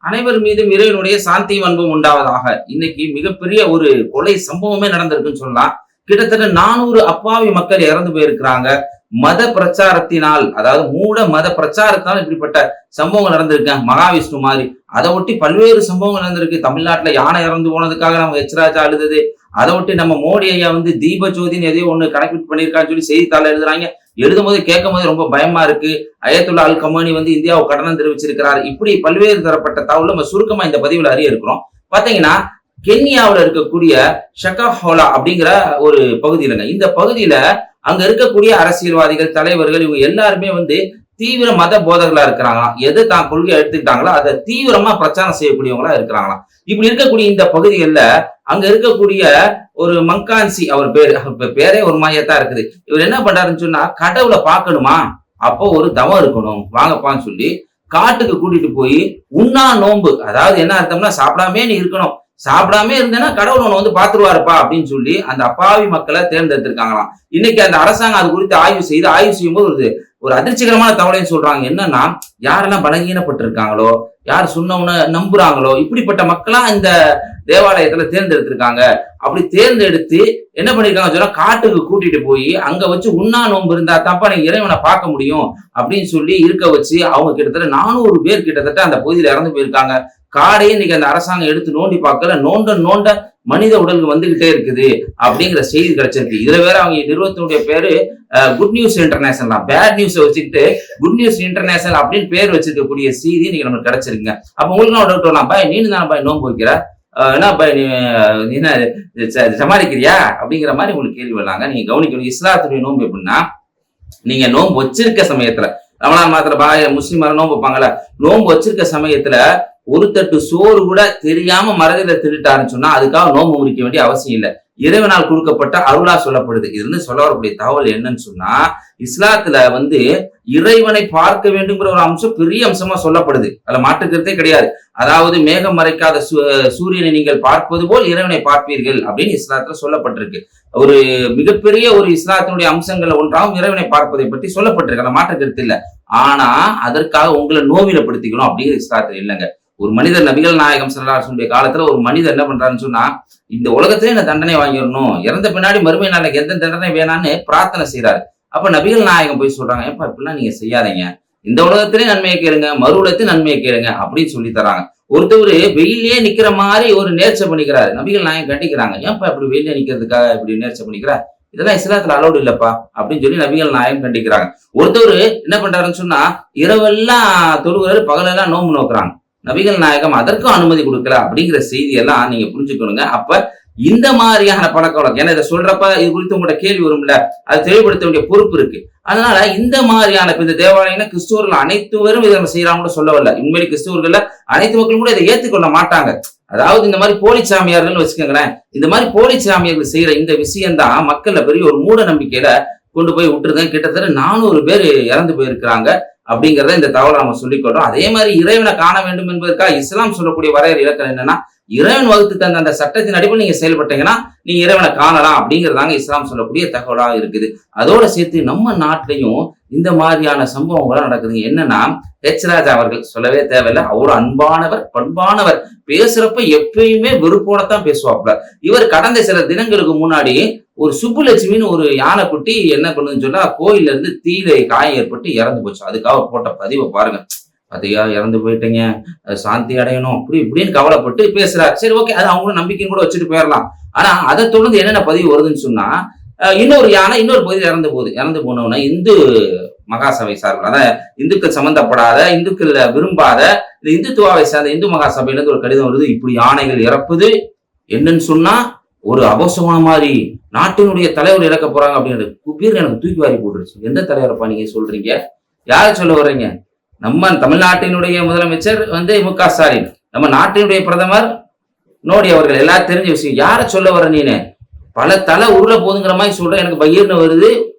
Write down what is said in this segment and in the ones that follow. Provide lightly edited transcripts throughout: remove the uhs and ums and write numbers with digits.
அனைவர் மீதும் இறைவனுடைய சாந்தியும் அன்பும் உண்டாவதாக. இன்னைக்கு மிகப்பெரிய ஒரு கொலை சம்பவமே நடந்திருக்குன்னு சொல்லலாம். கிட்டத்தட்ட 400 அப்பாவி மக்கள் இறந்து போயிருக்கிறாங்க. மத பிரச்சாரத்தினால், அதாவது மூட மத பிரச்சாரத்தினால் இப்படிப்பட்ட சம்பவங்கள் நடந்திருக்கு. மகாவிஷ்ணு மாதிரி அதை ஒட்டி பல்வேறு சம்பவங்கள் நடந்திருக்கு. தமிழ்நாட்டுல யானை இறந்து போனதுக்காக நம்ம எச்ராஜா அழுதது. அதை ஒட்டி நம்ம மோடி ஐயா தீப ஜோதின்னு எதையோ ஒண்ணு கனெக்ட் பண்ணியிருக்கான்னு சொல்லி செய்தித்தாள் எழுதுறாங்க. எழுதும் போது கேட்கும் போது ரொம்ப பயமா இருக்கு. அயத்துல்லா அல் கமானி இந்தியாவை கடனம் தெரிவிச்சிருக்கிறார். இப்படி பல்வேறு தரப்பட்ட தகவல் நம்ம சுருக்கமா இந்த பதிவுல அறிய இருக்கிறோம். பாத்தீங்கன்னா கென்யாவில் இருக்கக்கூடிய ஷகாஹோலா அப்படிங்கிற ஒரு பகுதியிலங்க, இந்த பகுதியில அங்க இருக்கக்கூடிய அரசியல்வாதிகள், தலைவர்கள், இவங்க எல்லாருமே தீவிர மத போதகர்களா இருக்கிறாங்களாம். எது தான் கொள்கை எடுத்துக்கிட்டாங்களோ அதை தீவிரமா பிரச்சாரம் செய்யக்கூடியவங்களா இருக்கிறாங்களாம். இப்படி இருக்கக்கூடிய இந்த பகுதிகளில் அங்க இருக்கக்கூடிய ஒரு மங்கான்சி, அவர் பேரே ஒரு மாயத்தான் இருக்குது. இவர் என்ன பண்றாருன்னு சொன்னா, கடவுளை பார்க்கணுமா, அப்போ ஒரு தவம் இருக்கணும், வாங்கப்பான்னு சொல்லி காட்டுக்கு கூட்டிட்டு போய் உண்ணா நோன்பு, அதாவது என்ன அர்த்தம்னா சாப்பிடாமே நீ இருக்கணும், சாப்பிடாம இருந்தேன்னா கடவுள் உன்னை பாத்துருவாருப்பா அப்படின்னு சொல்லி அந்த அப்பாவி மக்களை தேர்ந்தெடுத்திருக்காங்களாம். இன்னைக்கு அந்த அரசாங்கம் அது குறித்து ஆய்வு செய்யும் போது ஒரு அதிர்ச்சிகரமான தகவலையும் சொல்றாங்க. என்னன்னா, யாரெல்லாம் பலகீனப்பட்டு இருக்காங்களோ, யார் சொன்னவன நம்புறாங்களோ, இப்படிப்பட்ட மக்களா இந்த தேவாலயத்துல தேர்ந்தெடுத்திருக்காங்க. அப்படி தேர்ந்தெடுத்து என்ன பண்ணிருக்காங்க சொன்னா, காட்டுக்கு கூட்டிட்டு போய் அங்க வச்சு உண்ணா நோன்பு இருந்தா தப்பா நீங்க இறைவனை பார்க்க முடியும் அப்படின்னு சொல்லி இருக்க வச்சு அவங்க கிட்டத்தட்ட 400 பேர் கிட்டத்தட்ட அந்த பகுதியில இறந்து போயிருக்காங்க. காடையே இன்னைக்கு அந்த அரசாங்கம் எடுத்து நோண்டி பார்க்கல. நோண்ட மனித உடலுக்கு வந்துகிட்டே இருக்குது அப்படிங்கிற செய்தி கிடைச்சிருக்கு. இதுல வேற அவங்க நிறுவனத்தினுடைய பேரு good news international, bad news வச்சுக்கிட்டு குட் நியூஸ் இன்டர்நேஷனல் அப்படின்னு பேர் வச்சிருக்கக்கூடிய செய்தி இன்னைக்கு நமக்கு கிடைச்சிருக்குங்க. அப்ப உங்களுக்கு நான் டவுட் வரலாம், பாய் நீனு தானே பாய் நோன்பு வைக்கிற, என்ன பாய் நீ என்ன சமாளிக்கிறியா அப்படிங்கிற மாதிரி உங்களுக்கு கேள்வி வரலாங்க. நீங்க கவனிக்கணும், இஸ்லாத்துடைய நோன்பு எப்படின்னா, நீங்க நோன்பு வச்சிருக்க சமயத்துல, ரமலான் மாத்திர முஸ்லீம் நோன்பு வைப்பாங்கல்ல, நோன்பு வச்சிருக்க சமயத்துல ஒரு தட்டு சோறு கூட தெரியாம மறதியில திருட்டாருன்னு சொன்னா அதுக்காக நோன்பு முடிக்க வேண்டிய அவசியம் இல்லை. இறைவனால் கொடுக்கப்பட்ட அருளா சொல்லப்படுது. இது சொல்ல வரக்கூடிய தகவல் என்னன்னு சொன்னா, இஸ்லாத்துல இறைவனை பார்க்க வேண்டுங்கிற ஒரு அம்சம் பெரிய அம்சமா சொல்லப்படுது. அதுல மாற்றுக்கிறதே கிடையாது. அதாவது மேகம் மறைக்காத சூரியனை நீங்கள் பார்ப்பது போல் இறைவனை பார்ப்பீர்கள் அப்படின்னு இஸ்லாத்துல சொல்லப்பட்டிருக்கு. ஒரு மிகப்பெரிய ஒரு இஸ்லாத்தினுடைய அம்சங்கள்ல ஒன்றாகவும் இறைவனை பார்ப்பதை பற்றி சொல்லப்பட்டிருக்கு. அதை மாற்றுக்கிறது இல்லை. ஆனா அதற்காக உங்களை நோவிலப்படுத்திக்கணும் அப்படிங்கிற இஸ்லாத்துல இல்லைங்க. ஒரு மனிதர், நபிகள் நாயகம் ஸல்லல்லாஹு அலைஹி வஸல்லம் காலத்துல ஒரு மனிதர் என்ன பண்றாருன்னு சொன்னா, இந்த உலகத்திலே நான் தண்டனை வாங்கிடணும், இறந்த பின்னாடி மறுமை நாளைக்கு எந்த தண்டனை வேணான்னு பிரார்த்தனை செய்யறாரு. அப்ப நபிகள் நாயகம் போய் சொல்றாங்க, ஏப்பா இப்படிலாம் நீங்க செய்யாதீங்க, இந்த உலகத்திலே நன்மையை கேளுங்க, மறு உலகத்திலே நன்மையை கேளுங்க அப்படின்னு சொல்லி தராங்க. ஒருத்தவர் வெயிலே நிக்கிற மாதிரி ஒரு நேர்ச்சை பண்ணிக்கிறாரு. நபிகள் நாயகம் கண்டிக்கிறாங்க, ஏப்பா இப்படி வெயிலே நிக்கிறதுக்காக இப்படி நேர்ச்சை பண்ணிக்கிறார், இதெல்லாம் இஸ்லாத்துல அலோடு இல்லப்பா அப்படின்னு சொல்லி நபிகள் நாயகம் கண்டிக்கிறாங்க. ஒருத்தவர் என்ன பண்றாருன்னு சொன்னா, இரவெல்லாம் தொழுகிறாரு, பகலெல்லாம் நோம்பு நோக்குறாங்க. நபிகள் நாயகம் அதற்கும் அனுமதி கொடுக்கல அப்படிங்கிற செய்தியெல்லாம் நீங்க புரிஞ்சுக்கணுங்க. அப்ப இந்த மாதிரியான பழக்க வழக்கம், ஏன்னா இதை சொல்றப்ப இது குறித்து உங்களோட கேள்வி வரும்ல, அது தெளிவுபடுத்த வேண்டிய பொறுப்பு இருக்கு. அதனால இந்த மாதிரியான இந்த தேவாலயம் கிறிஸ்துவர்கள் அனைத்துவரும் இதை செய்யறாங்க சொல்ல வரல. உண்மையிலே கிறிஸ்துவர்கள் அனைத்து மக்களும் கூட இதை ஏற்றுக்கொள்ள மாட்டாங்க. அதாவது இந்த மாதிரி போலி சாமியார்கள் வச்சுக்கோங்களேன், இந்த மாதிரி போலி சாமியார்கள் செய்யற இந்த விஷயம் தான் மக்கள்ல பெரிய ஒரு மூட நம்பிக்கையில கொண்டு போய் விட்டுருந்தேன். கிட்டத்தட்ட 400 பேர் இறந்து போயிருக்கிறாங்க அப்படிங்கிறத இந்த தகவலை நம்ம சொல்லிக்கொள்றோம். அதே மாதிரி இறைவனை காண வேண்டும் என்பதற்காக இஸ்லாம் சொல்லக்கூடிய வரையறை இலக்கணம் என்னன்னா, இறைவன் வகுத்து தந்த அந்த சட்டத்தின் அடிப்படையில் நீங்க செயல்பட்டீங்கன்னா நீங்க இறைவனை காணலாம் அப்படிங்கிறதாங்க இஸ்லாம் சொல்லக்கூடிய தகவலாக இருக்குது. அதோட சேர்த்து நம்ம நாட்டிலையும் இந்த மாதிரியான சம்பவங்கள்லாம் நடக்குதுங்க. என்னன்னா, எச்ராஜா அவர்கள் சொல்லவே தேவையில்லை, அவ்வளவு அன்பானவர், பண்பானவர், பேசுறப்ப எப்பயுமே வெறுப்போடத்தான் பேசுவாப்ல. இவர் கடந்த சில தினங்களுக்கு முன்னாடி ஒரு சுப்புலட்சுமின்னு ஒரு யானைக்குட்டி என்ன பண்ணுதுன்னு சொன்னா, கோயில்ல இருந்து தீயில காயம் ஏற்பட்டு இறந்து போச்சு. அதுக்காக போட்ட பதிவை பாருங்க. அதையா இறந்து போயிட்டீங்க, சாந்தி அடையணும், அப்படி இப்படின்னு கவலைப்பட்டு பேசுறாரு. சரி, ஓகே, அது அவங்களும் நம்பிக்கையும் கூட வச்சுட்டு போயிடலாம். ஆனா அதை தொடர்ந்து என்னென்ன பதிவு வருதுன்னு சொன்னா, இன்னொரு யானை இன்னொரு பகுதியில் இறந்து போனவன இந்து மகாசபை சார்பில், அதான் இந்துக்கள் சம்பந்தப்படாத, இந்துக்கள் விரும்பாத இந்த இந்துத்துவாவை சேர்ந்த இந்து மகாசபையிலிருந்து ஒரு கடிதம் வருது. இப்படி யானைகள் இறப்புது என்னன்னு சொன்னா ஒரு அபசமான மாதிரி, நாட்டினுடைய தலைவர் இறக்க போறாங்க அப்படின்னு பேர் எனக்கு தூக்கி வாரி போட்டுருச்சு. எந்த தலைவரப்பா நீங்க சொல்றீங்க, யார சொல்ல வர்றீங்க? நம்ம தமிழ்நாட்டினுடைய முதலமைச்சர் மு.க. ஸ்டாலின், நம்ம நாட்டினுடைய பிரதமர் மோடி அவர்கள், எல்லாரும் தெரிஞ்ச விஷயம். யார சொல்ல வர நீனு? பல தலை உருள போதுங்கிற மாதிரி சொல்ற, எனக்கு பயிர்னு வருது.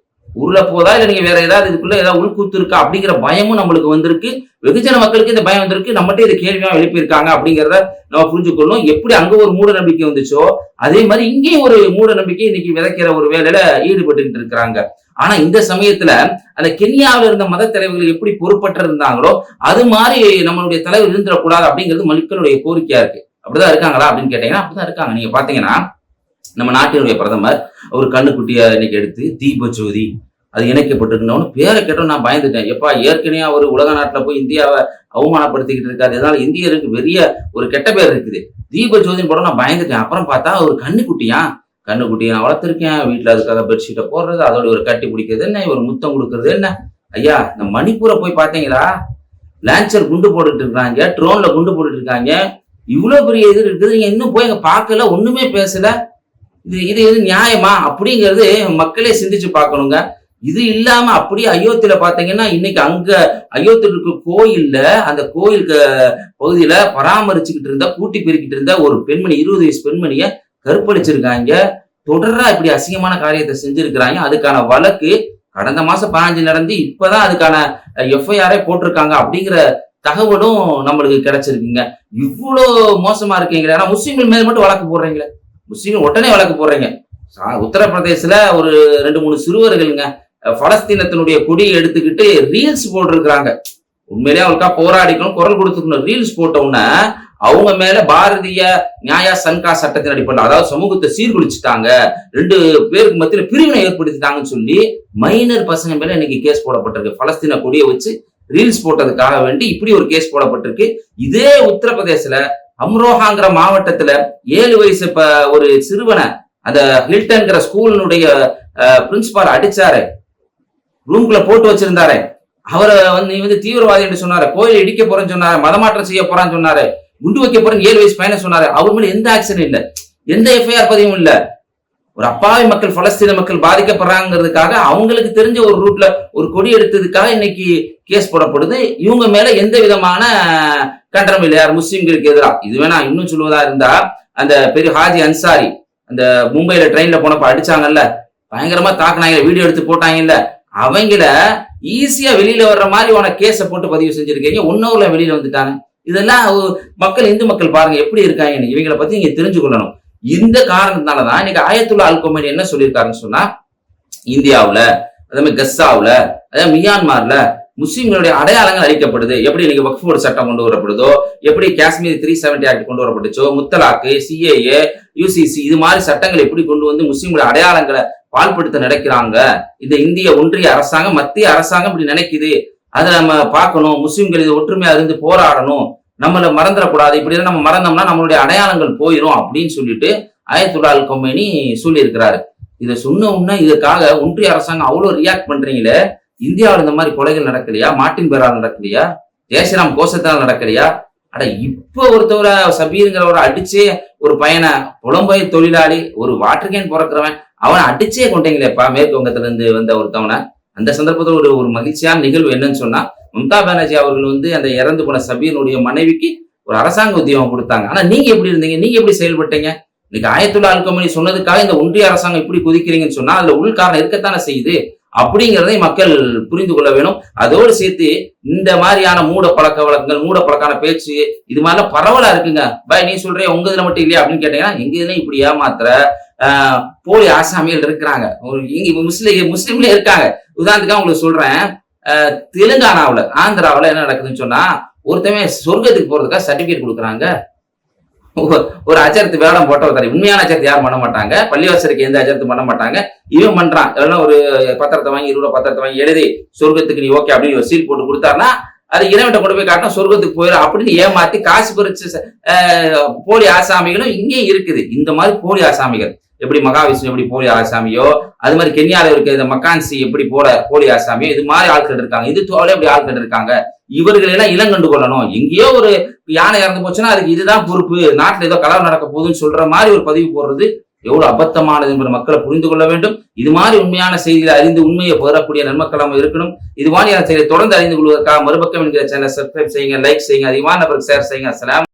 உருள போதா இல்ல நீங்க வேற ஏதாவது இதுக்குள்ள ஏதாவது உள்கூத்து இருக்கா அப்படிங்கிற பயமும் நம்மளுக்கு வந்திருக்கு. வெகுஜன மக்களுக்கு இந்த பயம் வந்திருக்கு. நம்மகிட்ட இது கேள்வியா எழுப்பியிருக்காங்க அப்படிங்கிறத நம்ம புரிஞ்சுக்கணும். எப்படி அங்க ஒரு மூட நம்பிக்கை வந்துச்சோ அதே மாதிரி இங்கேயும் ஒரு மூட நம்பிக்கை இன்னைக்கு விதைக்கிற ஒரு வேலையில ஈடுபட்டு இருக்கிறாங்க. ஆனா இந்த சமயத்துல அந்த கென்யாவில் இருந்த மத தலைவர்கள் எப்படி பொறுப்பற்று இருந்தாங்களோ அது மாதிரி நம்மளுடைய தலைவர் இருந்துடக்கூடாது அப்படிங்கிறது மக்களுடைய கோரிக்கையா இருக்கு. அப்படிதான் இருக்காங்களா அப்படின்னு கேட்டீங்கன்னா அப்படிதான் இருக்காங்க. நீங்க பாத்தீங்கன்னா நம்ம நாட்டினுடைய பிரதமர் ஒரு கண்ணுக்குட்டிய இன்னைக்கு எடுத்து தீப ஜோதி அது இணைக்கப்பட்டிருந்தவனு பேரை கேட்டோம் நான் பயந்துட்டேன். எப்பா ஏற்கனவே அவர் உலக நாட்டுல போய் இந்தியாவை அவமானப்படுத்திக்கிட்டு இருக்காரு, இதனால இந்தியருக்கு பெரிய ஒரு கெட்ட பேர் இருக்குது. தீப ஜோதின்னு போட நான் பயந்துட்டேன். அப்புறம் பார்த்தா ஒரு கண்ணுக்குட்டியை நான் வளர்த்திருக்கேன் வீட்டுல, அதுக்காக பெட்ஷீட்டை போடுறது, அதோட ஒரு கட்டி பிடிக்கிறது என்ன, ஒரு முத்தம் கொடுக்கறது என்ன. ஐயா இந்த மணிப்பூரை போய் பாத்தீங்களா, லான்ச்சர் குண்டு போட்டுட்டு இருக்காங்க, ட்ரோன்ல குண்டு போட்டுட்டு இருக்காங்க, இவ்வளவு பெரிய இது இருக்குது, நீங்க இன்னும் போய் அங்க பார்க்கல, ஒண்ணுமே பேசல. இது நியாயமா அப்படிங்கிறது மக்களே சிந்திச்சு பார்க்கணுங்க. இது இல்லாம அப்படியே அயோத்தியில பாத்தீங்கன்னா இன்னைக்கு அங்க அயோத்தியில இருக்க கோயில்ல அந்த கோயிலுக்கு பகுதியில பராமரிச்சுக்கிட்டு இருந்த கூட்டி பெருக்கிட்டு இருந்த ஒரு பெண்மணி 20 வயசு பெண்மணிய கற்பழிச்சிருக்காங்க. தொடரா இப்படி அசிங்கமான காரியத்தை செஞ்சிருக்கிறாங்க. அதுக்கான வழக்கு கடந்த மாசம் 15 நடந்து இப்பதான் அதுக்கான எஃப்ஐஆரே போட்டிருக்காங்க அப்படிங்கிற தகவலும் நம்மளுக்கு கிடைச்சிருக்குங்க. இவ்வளவு மோசமா இருக்கீங்களே. ஆனா முஸ்லீம்கள் மேல மட்டும் வழக்கு போடுறீங்களே, முஸ்லீம் உடனே வழக்கு போடுறீங்க. உத்தரப்பிரதேசல ஒரு 2-3 சிறுவர்களுங்க பலஸ்தீனத்தினுடைய கொடியை எடுத்துக்கிட்டு ரீல்ஸ் போட்டிருக்கிறாங்க. உண்மையிலேயே அவங்களுக்கா போராடிக்கணும், குரல் கொடுத்துக்கணும். ரீல்ஸ் போட்ட உடனே அவங்க மேல பாரதிய நியாய சன்கா சட்டத்தின் அடிப்படையில், அதாவது சமூகத்தை சீர்குலைச்சுட்டாங்க, 2 பேருக்கு மத்தியில பிரிவினை ஏற்படுத்திட்டாங்கன்னு சொல்லி மைனர் பசங்க மேல இன்னைக்கு கேஸ் போடப்பட்டிருக்கு. பலஸ்தீன கொடியை வச்சு ரீல்ஸ் போட்டதுக்காக வேண்டி இப்படி ஒரு கேஸ் போடப்பட்டிருக்கு. இதே உத்தரப்பிரதேசல அம்ரோஹாங்கிற மாவட்டத்துல 7 வயசு ஒரு சிறுவனை அந்த ஹில்டன்கிற ஸ்கூலினுடைய பிரின்சிபால் அடிச்சாரு, ரூம்குள்ள போட்டு வச்சிருந்தாரு. அவரை நீ தீவிரவாதி என்று சொன்னாரு, கோயில் இடிக்க போறேன்னு சொன்னாரு, மதமாற்றம் செய்ய போறான்னு சொன்னாரு, குண்டு வைக்க போறேன்னு 7 வயசு பையனை சொன்னாரு. அவர் மேல எந்த ஆக்ஷன் இல்ல, எந்த எஃப்ஐஆர் பதிவும் இல்ல. ஒரு அப்பாவி மக்கள் பலஸ்தீன மக்கள் பாதிக்கப்படுறாங்கிறதுக்காக அவங்களுக்கு தெரிஞ்ச ஒரு ரூட்ல ஒரு கொடி எடுத்ததுக்காக இன்னைக்கு கேஸ் போடப்படுது. இவங்க மேல எந்த விதமான கண்டனம் இல்லை யார் முஸ்லீம்களுக்கு எதிராக. இது வேணா இன்னும் சொல்லுவதா இருந்தா அந்த பெரிய ஹாஜி அன்சாரி அந்த மும்பைல ட்ரெயின்ல போனப்ப அடிச்சாங்கல்ல, பயங்கரமா தாக்குனாங்க, வீடியோ எடுத்து போட்டாங்கல்ல, அவங்கள ஈஸியா வெளியில வர்ற மாதிரி உனக்கு கேஸை போட்டு பதிவு செஞ்சிருக்கீங்க. 1 ஹவர்ல வெளியில வந்துட்டாங்க. இதெல்லாம் மக்கள் இந்து மக்கள் பாருங்க எப்படி இருக்காங்க. இவங்களை பத்தி நீங்க தெரிஞ்சு கொள்ளணும். இந்த காரணத்தினாலதான் இன்னைக்கு ஆயத்துல்லா அல் கொமேனி என்ன சொல்லியிருக்காருன்னு சொன்னா, இந்தியாவுல அதே மாதிரி கஸ்ஸாவுல அதே மியான்மர்ல முஸ்லீம்களுடைய அடையாளங்கள் அளிக்கப்படுது. எப்படி இன்னைக்கு வக்ஃப் போர்டு சட்டம் கொண்டு வரப்படுதோ, எப்படி காஷ்மீர் 370 ஆக்ட் கொண்டு வரப்பட்டுச்சோ, முத்தலாக்கு, சிஏஏ, யூசிசி இது மாதிரி சட்டங்கள் எப்படி கொண்டு வந்து முஸ்லீம்களுடைய அடையாளங்களை பால்படுத்த நடக்கிறாங்க. இந்த இந்திய ஒன்றிய அரசாங்கம், மத்திய அரசாங்கம் இப்படி நினைக்குது. அதை நம்ம பார்க்கணும். முஸ்லீம்கள் இது ஒற்றுமையா இருந்து போராடணும், நம்மள மறந்துடக்கூடாது. இப்படி நம்ம மறந்தோம்னா நம்மளுடைய அடையாளங்கள் போயிடும் அப்படின்னு சொல்லிட்டு ஆயத்துல்லா அல் கொமேனி சொல்லி இருக்கிறாரு. இதை சொன்ன உடனே இதுக்காக ஒன்றிய அரசாங்கம் அவ்வளவு ரியாக்ட் பண்றீங்களே. இந்தியாவில் இந்த மாதிரி கொலைகள் நடக்கலையா? மார்ட்டின் பேரால் நடக்கலையா? ஜெயஸ்ரீராம் கோஷத்தால் நடக்கலையா? அட இப்ப ஒருத்தவரை சபீருங்கிறவரை அடிச்சே ஒரு பையனை, புலம்பெயர் தொழிலாளி, ஒரு வாட்டர் கேன் பிறக்கிறவன், அவனை அடிச்சே கொண்டீங்களேப்பா மேற்கு வங்கத்துல இருந்து வந்த ஒருத்தவனை. அந்த சந்தர்ப்பத்தில் ஒரு மகிழ்ச்சியான நிகழ்வு என்னன்னு சொன்னா, மம்தா பானர்ஜி அவர்கள் அந்த இறந்து போன சபீருடைய மனைவிக்கு ஒரு அரசாங்க உத்தியோகம் கொடுத்தாங்க. ஆனா நீங்க எப்படி இருந்தீங்க? நீங்க எப்படி செயல்பட்டீங்க? இன்னைக்கு ஆயத்துல்லா அல் கொமேனி சொன்னதுக்காக இந்த ஒன்றிய அரசாங்கம் இப்படி கொதிக்கிறீங்கன்னு சொன்னா அதுல உள்காரணம் இருக்கத்தானே செய்யுது அப்படிங்கிறதை மக்கள் புரிந்து கொள்ள வேணும். அதோடு சேர்த்து இந்த மாதிரியான மூட பழக்க வழக்கங்கள், மூட பழக்கான பேச்சு இது மாதிரிலாம் பரவலா இருக்குங்க. பாய் நீ சொல்றே உங்க இதுல மட்டும் இல்லையா அப்படின்னு கேட்டீங்கன்னா, எங்க இதுல இப்படி ஏமாத்துற போலி ஆசாமிகள் இருக்கிறாங்க, முஸ்லீம்ல இருக்காங்க. உதாரணத்துக்காக உங்களுக்கு சொல்றேன், தெலுங்கானாவுல ஆந்திராவுல என்ன நடக்குதுன்னு சொன்னா, ஒருத்தவன் சொர்க்கத்துக்கு போறதுக்காக சர்டிபிகேட் கொடுக்குறாங்க. ஒரு அச்சரத்து வேடம் போட்ட ஒருத்தர், உண்மையான அச்சரத்து யாரும் பண்ண மாட்டாங்க, பள்ளிவாசலுக்கு எந்த அச்சரத்து பண்ண மாட்டாங்க, இவன் பண்றான். இல்லைன்னா ஒரு பத்திரத்தை வாங்கி 20 பத்திரத்தை வாங்கி எழுதி சொர்க்கத்துக்கு நீ ஓகே அப்படின்னு ஒரு சீல் போட்டு கொடுத்தாருன்னா அது இறைவன்ட்ட கொண்டு போய் காட்டினா சொர்க்கத்துக்கு போயிடும் அப்படின்னு ஏமாத்தி காசு பறிச்சு போலி ஆசாமிகளும் இங்கே இருக்குது. இந்த மாதிரி போலி ஆசாமிகள் எப்படி மகாவிஷ்ணு எப்படி போலி ஆசாமியோ, அது மாதிரி கென்யால இருக்க இந்த மக்கான்சி எப்படி போலி ஆசாமியோ, இது மாதிரி ஆட்கள் இருக்காங்க. இது தோல எப்படி ஆட்கள் இருக்காங்க. இவர்கள் எல்லாம் இளங்கண்டு கொள்ளணும். எங்கேயோ ஒரு யானை இறந்து போச்சுன்னா அதுக்கு இதுதான் பொறுப்பு, நாட்டுல ஏதோ கலவரம் நடக்க போகுதுன்னு சொல்ற மாதிரி ஒரு பதிவு போடுறது எவ்வளவு அபத்தமானது என்பதை மக்களை புரிந்து கொள்ள வேண்டும். இது மாதிரி உண்மையான செய்திகளை அறிந்து உண்மையை பெறக்கூடிய நன்மக்களாக இருக்கணும். இது மாதிரியான செய்தியை தொடர்ந்து அறிந்து கொள்வதற்காக மறுபக்கம் என்கிற சேனலை சப்ஸ்கிரைப் செய்யுங்க, லைக் செய்யுங்க, அதிகமான நபருக்கு ஷேர் செய்யுங்க. அஸ்ஸலாம்.